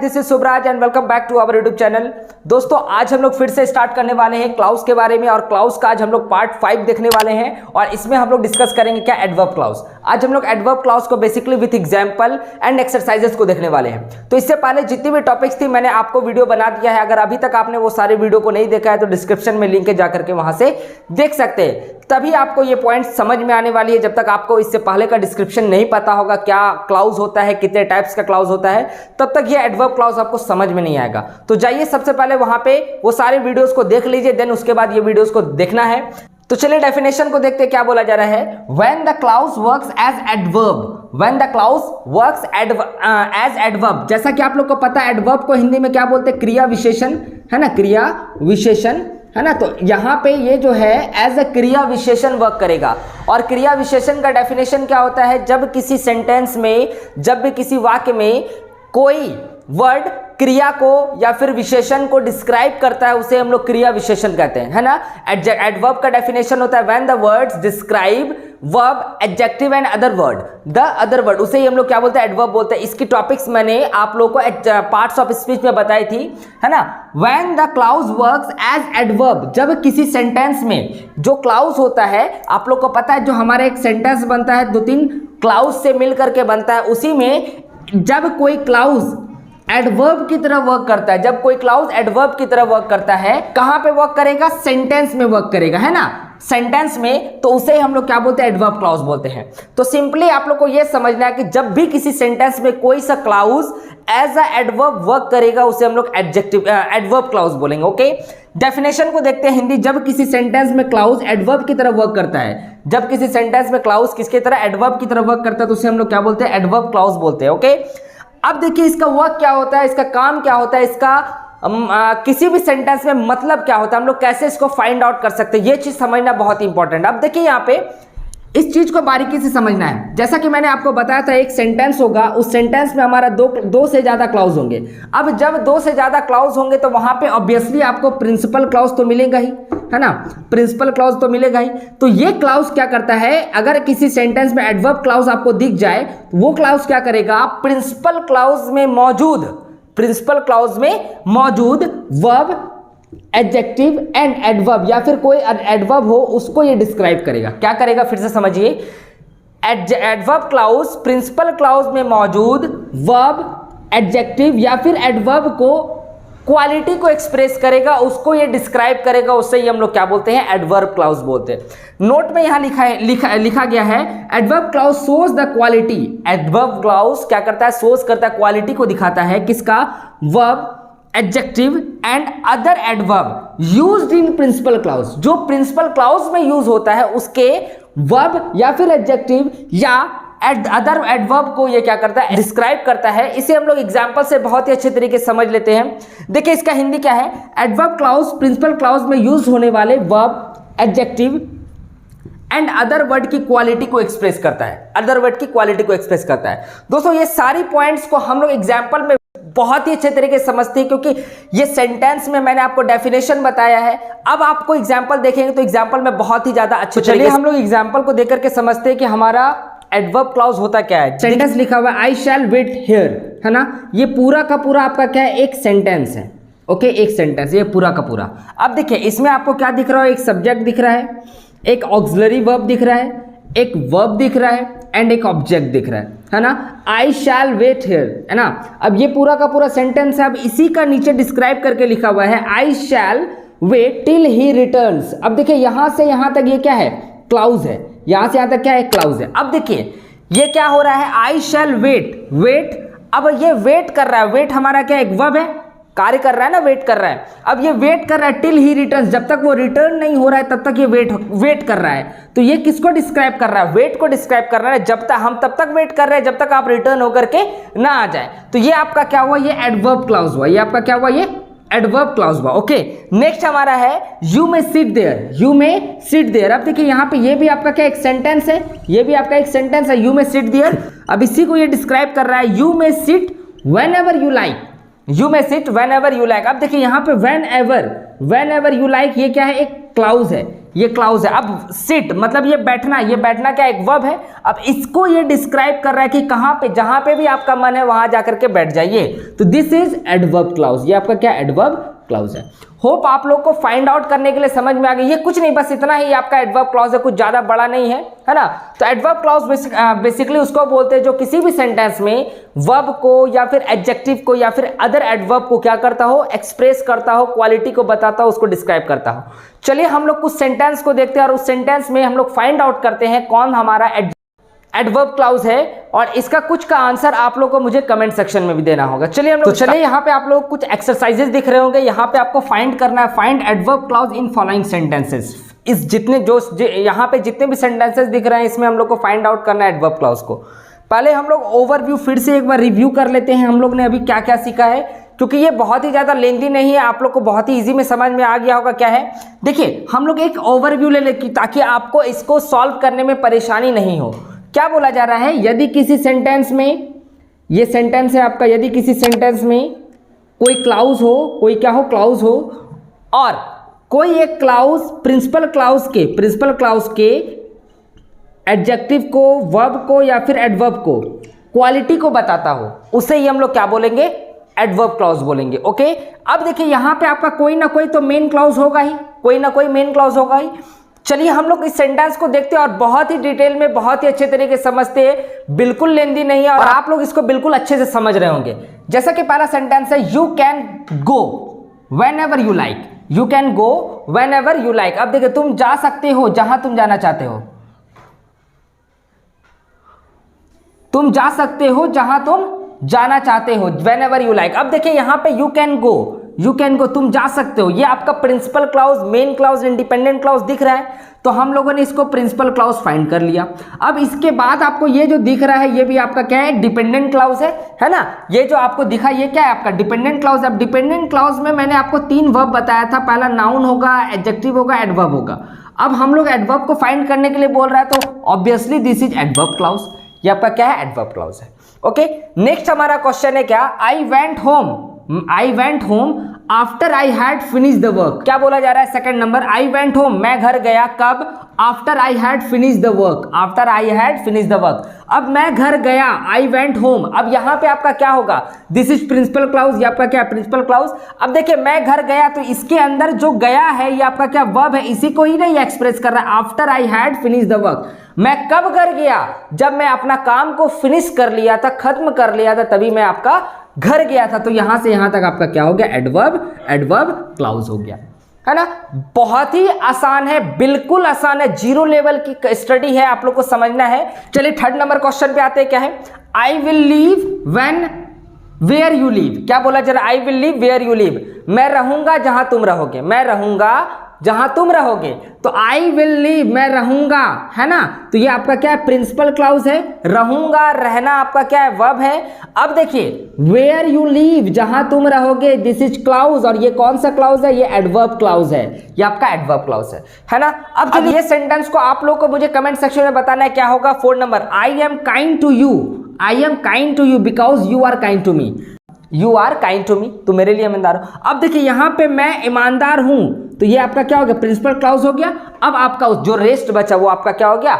This is Subraj and welcome back to our YouTube channel. दोस्तों आज हम लोग फिर से स्टार्ट करने वाले हैं क्लाउज के बारे में और क्लाउज का आज हम लोग पार्ट 5 देखने वाले हैं और इसमें हम लोग डिस्कस करेंगे क्या एडवर्ब क्लाउज। आज हम लोग एडवर्ब क्लाउज को basically with example and exercises को देखने वाले हैं। तो इससे पहले जितनी भी टॉपिक्स थी मैंने आपको वीडियो बना दिया है, अगर अभी तक आपने वो सारे वीडियो को नहीं देखा है तो डिस्क्रिप्शन में लिंक है, जाकर के वहां से देख सकते हैं। तभी आपको ये पॉइंट समझ में आने वाली है। जब तक आपको इससे पहले का डिस्क्रिप्शन नहीं पता होगा क्या क्लाउज होता है, कितने टाइप्स का क्लाउज होता है, तब तक ये एडवर्ब क्लाउज आपको समझ में नहीं आएगा। तो जाइए सबसे पहले वहां पे वो सारे वीडियोस को देख लीजिए, देन उसके बाद ये वीडियोस को देखना है। तो चलिए डेफिनेशन को देखते हैं क्या बोला जा रहा है। When the clause works as adverb, when the clause works as adverb, जैसा कि आप लोग को पता है एडवर्ब को हिंदी में क्या बोलते हैं, क्रिया विशेषण, है ना, क्रिया विशेषण, है ना। तो यहाँ पे ये जो है एज अ क्रिया विशेषण वर्क करेगा। और क्रिया विशेषण का डेफिनेशन क्या होता है, जब किसी सेंटेंस में, जब भी किसी वाक्य में कोई वर्ड क्रिया को या फिर विशेषण को डिस्क्राइब करता है उसे हम लोग क्रिया विशेषण कहते हैं, है ना। एडवर्ब का डेफिनेशन होता है when the words describe verb, adjective and other word, the other word, उसे ही हम लोग क्या बोलते हैं, एडवर्ब बोलते हैं। इसकी टॉपिक्स मैंने आप लोगों को पार्ट्स ऑफ स्पीच में बताई थी, है ना। When the clause works as adverb, जब किसी सेंटेंस में जो क्लाउज होता है, आप लोग को पता है जो हमारा एक सेंटेंस बनता है 2-3 क्लाउज से मिल करके बनता है, उसी में जब कोई क्लाउज एडवर्ब की तरह वर्क करता है, जब कोई क्लाउज एडवर्ब की तरह वर्क करता है, कहां पे वर्क करेगा, सेंटेंस में वर्क करेगा, है ना, सेंटेंस में, तो उसे हम लोग क्या बोलते हैं, एडवर्ब क्लाउज बोलते हैं। तो सिंपली आप लोग को यह समझना है कि जब भी किसी सेंटेंस में कोई सा clause as a adverb work करेगा उसे हम लोग एडवर्ब क्लाउज बोलेंगे। ओके, डेफिनेशन को देखते हैं हिंदी। जब किसी सेंटेंस में क्लाउज एडवर्ब की तरह वर्क करता है, जब किसी सेंटेंस में क्लाउज किसकी तरह, एडवर्ब की तरह वर्क करता है, तो उसे हम लोग क्या बोलते हैं, एडवर्ब क्लाउज बोलते हैं। ओके, अब देखिए इसका वर्क क्या होता है, इसका काम क्या होता है, इसका किसी भी सेंटेंस में मतलब क्या होता है, हम लोग कैसे इसको फाइंड आउट कर सकते हैं, ये चीज समझना बहुत इंपॉर्टेंट है। अब देखिए यहाँ पे इस चीज को बारीकी से समझना है। जैसा कि मैंने आपको बताया था एक सेंटेंस होगा, उस सेंटेंस में हमारा दो से ज्यादा क्लाउज होंगे। अब जब 2 से ज्यादा क्लाउज होंगे तो वहां पे ऑब्वियसली आपको प्रिंसिपल क्लाउज तो मिलेगा ही, है ना, प्रिंसिपल क्लाउज तो मिलेगा ही। तो ये क्लाउज क्या करता है, अगर किसी सेंटेंस में एडवर्ब क्लाउज आपको दिख जाए, वो क्लाउज क्या करेगा, प्रिंसिपल क्लाउज में मौजूद वर्ब, एडजेक्टिव एंड एडवर्ब या फिर कोई एडवर्ब हो उसको ये डिस्क्राइब करेगा। क्या करेगा, फिर से समझिए, एडवर्ब क्लाउज प्रिंसिपल क्लाउज में मौजूद वर्ब, एडजेक्टिव या फिर एडवर्ब को क्वालिटी को एक्सप्रेस करेगा, उसको ये डिस्क्राइब करेगा, उससे ही हम लोग क्या बोलते हैं, एडवर्ब क्लाउज बोलते हैं। नोट में यहां लिखा गया है adverb clause shows the quality. Adverb clause क्या करता है, शोज करता है, क्वालिटी को दिखाता है, किसका, verb, adjective and other adverb used in principal clause, जो प्रिंसिपल क्लाउज में यूज होता है उसके वर्ब या फिर एडजेक्टिव या अदर एडवर्ब को ये क्या करता है, डिस्क्राइब करता है। इसे हम लोग एग्जांपल से बहुत ही अच्छे तरीके से समझ लेते हैं। देखिए इसका हिंदी क्या है, एडवर्ब क्लाउज प्रिंसिपल क्लाउज में यूज होने वाले verb, adjective and other word की क्वालिटी को एक्सप्रेस करता है, अदर वर्ड की क्वालिटी को एक्सप्रेस करता है। दोस्तों ये सारी पॉइंट्स को हम लोग एग्जांपल में बहुत ही अच्छे तरीके से समझते हैं, क्योंकि ये सेंटेंस में मैंने आपको डेफिनेशन बताया है। अब आपको एग्जांपल देखेंगे तो एग्जांपल में बहुत ही ज्यादा अच्छे तरीके से हम लोग एग्जांपल को देकर के समझते हैं कि हमारा एडवर्ब क्लाउज होता क्या है। सेंटेंस लिखा हुआ है आई शैल वेट हियर, है ना, ये पूरा का पूरा आपका क्या है, एक सेंटेंस है। ओके, एक सेंटेंस, ये पूरा का पूरा। अब देखिए इसमें आपको क्या दिख रहा है, एक सब्जेक्ट दिख रहा है, एक ऑक्सिलरी वर्ब दिख रहा है, एक वर्ब दिख रहा है एंड एक ऑब्जेक्ट दिख रहा है ना। आई शैल वेट हियर, है ना। अब ये पूरा का पूरा सेंटेंस है। अब इसी का नीचे डिस्क्राइब करके लिखा हुआ है आई शैल वेट टिल ही रिटर्न्स। अब देखिए यहां से यहां तक ये क्या है, क्लाउज है, यहां से यहां तक क्या है, क्लाउज है। अब देखिए ये क्या हो रहा है, आई शैल वेट, अब ये वेट कर रहा है, वेट हमारा क्या, एक वर्ब है, कार्य कर रहा है ना, वेट कर रहा है। अब ये वेट कर रहा है टिल ही रिटर्न्स, जब तक वो रिटर्न नहीं हो रहा है तब तक ये वेट कर रहा है। तो ये किसको डिस्क्राइब कर रहा है, वेट को डिस्क्राइब कर रहा है। जब तक हम तब तक वेट कर रहे हैं जब तक आप रिटर्न होकर के ना आ जाए। तो ये आपका क्या हुआ, ये एडवर्ब क्लाउज हुआ, ये आपका क्या हुआ, ये एडवर्ब क्लाउज हुआ। ओके, नेक्स्ट हमारा है you may sit there, you may sit there. अब देखिए यहाँ पे ये भी आपका क्या, एक सेंटेंस है, ये भी आपका एक सेंटेंस है, यू मे सिट देयर। अब इसी को ये डिस्क्राइब कर रहा है, you may sit whenever you like, you may sit whenever you like. अब देखिए यहाँ पे वेन एवर यू लाइक, ये क्या है, एक क्लाउज है, ये क्लाउज है। अब सिट मतलब ये बैठना क्या एक वर्ब है। अब इसको ये डिस्क्राइब कर रहा है कि कहां पे, जहां पे भी आपका मन है वहां जाकर के बैठ जाइए, तो दिस इज एडवर्ब क्लाउज। ये आपका क्या एडवर्ब क्लाउज है। होप आप लोग को फाइंड आउट करने के लिए समझ में आ गई। ये कुछ नहीं, बस इतना ही आपका एडवर्ब क्लॉज है, कुछ ज्यादा बड़ा नहीं है ना। तो एडवर्ब क्लॉज बेसिकली उसको बोलते हैं जो किसी भी सेंटेंस में वर्ब को या फिर एडजेक्टिव को या फिर अदर एडवर्ब को क्या करता हो, एक्सप्रेस करता हो, क्वालिटी को बताता हो, उसको डिस्क्राइब करता हो। चलिए हम लोग कुछ सेंटेंस को देखते हैं और उस सेंटेंस में हम लोग फाइंड आउट करते हैं कौन हमारा एडवर्ब क्लाउज है, और इसका कुछ का आंसर आप लोगों को मुझे कमेंट सेक्शन में भी देना होगा। चलिए हम लोग यहाँ पे आप लोग कुछ एक्सरसाइजेस दिख रहे होंगे। यहाँ पे आपको फाइंड करना है, find adverb clause in following sentences. इस जितने जो यहाँ पे जितने भी सेंटेंसेस दिख रहे हैं इसमें हम लोग को फाइंड आउट करना है एडवर्ब क्लाउज को। पहले हम लोग ओवरव्यू फिर से एक बार रिव्यू कर लेते हैं, हम लोग ने अभी क्या क्या सीखा है, क्योंकि ये बहुत ही ज़्यादा लेंथी नहीं है, आप लोग को बहुत ही इजी में समझ में आ गया होगा क्या है। देखिए हम लोग एक ओवरव्यू ले लें ताकि आपको इसको सॉल्व करने में परेशानी नहीं हो। क्या बोला जा रहा है, यदि किसी सेंटेंस में, ये सेंटेंस है आपका, यदि किसी सेंटेंस में कोई क्लाउज हो, कोई क्या हो, क्लाउज हो, और कोई एक क्लाउज प्रिंसिपल क्लाउज के एडजेक्टिव को, वर्ब को या फिर एडवर्ब को, क्वालिटी को बताता हो, उसे ही हम लोग क्या बोलेंगे, एडवर्ब क्लाउज बोलेंगे। ओके, अब देखिए यहां पे आपका कोई ना कोई तो मेन क्लाउज होगा ही, कोई ना कोई मेन क्लाउज होगा ही। चलिए हम लोग इस सेंटेंस को देखते हैं और बहुत ही डिटेल में, बहुत ही अच्छे तरीके से समझते हैं, बिल्कुल लेंथी नहीं है और आप लोग इसको बिल्कुल अच्छे से समझ रहे होंगे। जैसा कि पहला सेंटेंस है, you can go when ever you like, you can go when ever you like. अब देखिए तुम जा सकते हो जहां तुम जाना चाहते हो, तुम जा सकते हो जहां तुम जाना चाहते हो, वेन एवर यू लाइक। अब देखिए यहां पे यू कैन गो, तुम जा सकते हो, ये आपका principal clause, main clause, independent clause दिख रहा है, तो हम लोगों ने इसको प्रिंसिपल क्लाउज फाइंड कर लिया। अब इसके बाद आपको ये जो दिख रहा है ये भी आपका क्या है, डिपेंडेंट क्लाउज है ना। ये जो आपको दिखा ये क्या है, आपका डिपेंडेंट क्लाउज। अब डिपेंडेंट क्लाउज में मैंने आपको 3 वर्ब बताया था, पहला नाउन होगा, एडजेक्टिव होगा, एडवर्ब होगा। अब हम लोग एडवर्ब को फाइंड करने के लिए बोल रहा है, तो obviously this is adverb clause, ये आपका क्या है, एडवर्ब क्लाउज है। ओके, नेक्स्ट हमारा क्वेश्चन है क्या, I went home after I had finish the work. क्या बोला जा रहा है, second number, I went home, मैं घर गया कब, after I had finish the work, after I had finish the work. अब मैं घर गया, आई वेंट होम, अब यहां पे आपका क्या होगा, दिस इज प्रिंसिपल क्लाउज, ये आपका क्या, प्रिंसिपल क्लाउज। अब देखिए मैं घर गया, तो इसके अंदर जो गया है ये आपका क्या, वर्ब है, इसी को ही नहीं एक्सप्रेस कर रहा है, after I had finish the work. मैं कब घर गया, जब मैं अपना काम को फिनिश कर लिया था, खत्म कर लिया था, तभी मैं आपका घर गया था। तो यहां से यहां तक आपका क्या हो गया, एडवर्ब क्लाउज हो गया, है ना। बहुत ही आसान है, बिल्कुल आसान है, 0 लेवल की स्टडी है, आप लोग को समझना है। चलिए थर्ड नंबर क्वेश्चन पे आते हैं, क्या है, I will leave when where you leave. क्या बोला जरा, I will leave where you leave, मैं रहूंगा जहां तुम रहोगे, मैं रहूंगा जहां तुम रहोगे। तो आई विल लीव, मैं रहूंगा, है ना, तो ये आपका क्या है, प्रिंसिपल क्लाउज है, रहूंगा, रहना आपका क्या है, वर्ब है। अब देखिए वेयर यू लीव, जहां तुम रहोगे, दिस इज क्लाउज, और ये कौन सा क्लाउज है, ये एडवर्ब क्लाउज है, ये आपका एडवर्ब क्लाउज है ना। अब ये सेंटेंस को आप लोग को मुझे कमेंट सेक्शन में बताना है क्या होगा। 4 number, I am kind to you, I am kind to you because you are kind to me, you are kind to me, तो मेरे लिए ईमानदार हो। अब देखिए यहां पे मैं ईमानदार हूं, तो ये आपका क्या हो गया, प्रिंसिपल क्लाउज हो गया। अब आपका जो रेस्ट बचा वो आपका क्या हो गया,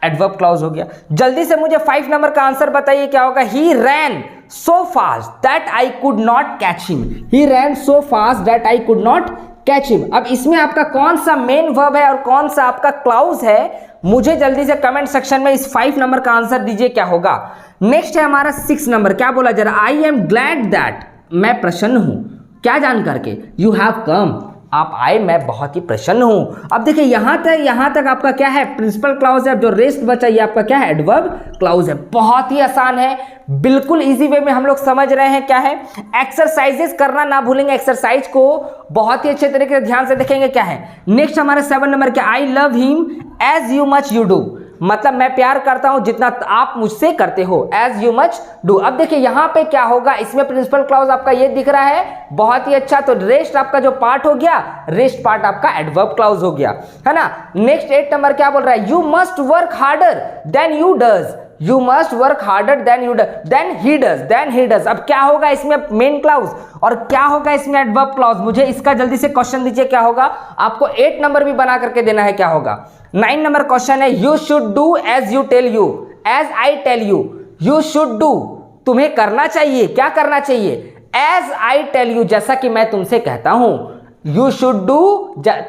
एडवर्ब क्लाउज हो गया। जल्दी से मुझे 5 नंबर का आंसर बताइए क्या होगा, he ran so fast that I could not catch him, he ran so fast that I could not catch him. अब इसमें आपका कौन सा मेन वर्ब है और कौन सा आपका क्लाउज है, मुझे जल्दी से कमेंट सेक्शन में इस 5 नंबर का आंसर दीजिए क्या होगा। नेक्स्ट है हमारा 6 नंबर, क्या बोला जरा, आई एम ग्लैड दैट, मैं प्रसन्न हूं, क्या जान करके, यू हैव कम, आप आए, मैं बहुत ही प्रसन्न हूं। अब देखिए यहां तक आपका क्या है, प्रिंसिपल क्लाउज है। अब जो रेस्ट बचा ये आपका क्या है, एडवर्ब क्लाउज है। बहुत ही आसान है, बिल्कुल इजी वे में हम लोग समझ रहे हैं क्या है। एक्सरसाइजेस करना ना भूलेंगे, एक्सरसाइज को बहुत ही अच्छे तरीके से ध्यान से देखेंगे क्या है। नेक्स्ट हमारा 7 नंबर क्या, I love him as you much you do, मतलब मैं प्यार करता हूं जितना आप मुझसे करते हो, एज यू मच डू। अब देखिए यहां पे क्या होगा, इसमें प्रिंसिपल क्लाउज आपका ये दिख रहा है, बहुत ही अच्छा। तो रेस्ट आपका जो पार्ट हो गया, रेस्ट पार्ट आपका एडवर्ब क्लाउज हो गया, है ना। नेक्स्ट 8 नंबर क्या बोल रहा है, you must work harder than you does, you must work harder than he does. अब क्या होगा इसमें मेन क्लाउज और क्या होगा इसमें एडवर्ब क्लाउज? मुझे इसका जल्दी से क्वेश्चन दीजिए, क्या होगा? आपको 8 नंबर भी बना करके देना है। क्या होगा? 9 नंबर क्वेश्चन है, you should do as you tell you, as I tell you. You should do, तुम्हें करना चाहिए। क्या करना चाहिए? एज आई टेल यू, जैसा कि मैं तुमसे कहता हूं। यू शुड डू,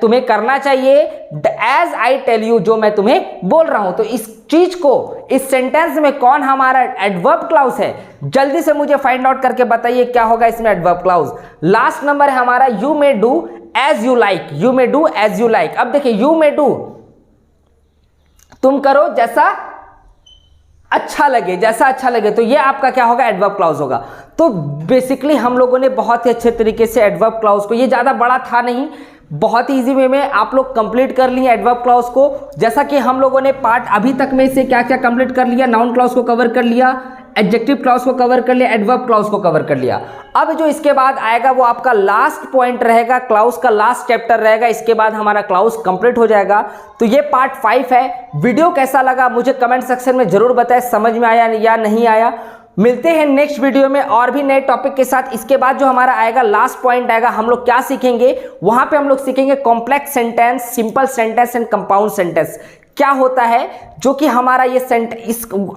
तुम्हें करना चाहिए एज आई टेल यू, जो मैं तुम्हें बोल रहा हूं। तो इस चीज को, इस सेंटेंस में कौन हमारा एडवर्ब क्लाउज है? जल्दी से मुझे फाइंड आउट करके बताइए क्या होगा इसमें एडवर्ब क्लाउज। लास्ट नंबर है हमारा, you may do as you like. You may do as you like. अब देखिए, यू मे डू, तुम करो जैसा अच्छा लगे, जैसा अच्छा लगे। तो ये आपका क्या होगा? एडवर्ब क्लाउज होगा। तो बेसिकली हम लोगों ने बहुत ही अच्छे तरीके से एडवर्ब क्लाउज को, ये ज़्यादा बड़ा था नहीं, बहुत ही इजी वे में आप लोग कंप्लीट कर लिए एडवर्ब क्लाउज को। जैसा कि हम लोगों ने पार्ट अभी तक में से क्या क्या कंप्लीट कर लिया, नाउन क्लाउज को कवर कर लिया, एडजेक्टिव क्लाउज को कवर कर लिया, एडवर्ब क्लाउज को कवर कर लिया। अब जो इसके बाद आएगा वो आपका लास्ट पॉइंट रहेगा, क्लाउज का लास्ट चैप्टर रहेगा। इसके बाद हमारा क्लाउज कंप्लीट हो जाएगा। तो ये पार्ट 5 है। वीडियो कैसा लगा मुझे कमेंट सेक्शन में जरूर बताएं, समझ में आया या नहीं आया। मिलते हैं नेक्स्ट वीडियो में और भी नए टॉपिक के साथ। इसके बाद जो हमारा आएगा लास्ट पॉइंट आएगा, हम लोग क्या सीखेंगे? वहां पे हम लोग सीखेंगे complex sentence, simple sentence and compound sentence क्या होता है, जो कि हमारा ये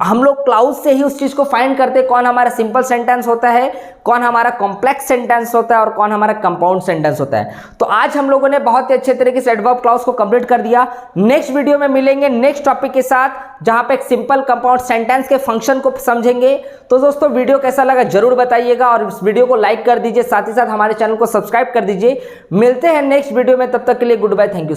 हम लोग क्लाउज से ही उस चीज को फाइंड करते हैं, कौन हमारा सिंपल सेंटेंस होता है, कौन हमारा कॉम्प्लेक्स सेंटेंस होता है और कौन हमारा कंपाउंड सेंटेंस होता है। तो आज हम लोगों ने बहुत ही अच्छे तरीके से एडवर्ब क्लाउज को कंप्लीट कर दिया। नेक्स्ट वीडियो में मिलेंगे नेक्स्ट टॉपिक के साथ, जहां पे एक सिंपल कंपाउंड सेंटेंस के फंक्शन को समझेंगे। तो दोस्तों वीडियो कैसा लगा जरूर बताइएगा और इस वीडियो को लाइक कर दीजिए, साथ ही साथ हमारे चैनल को सब्सक्राइब कर दीजिए। मिलते हैं नेक्स्ट वीडियो में, तब तक के लिए गुड बाय, थैंक यू।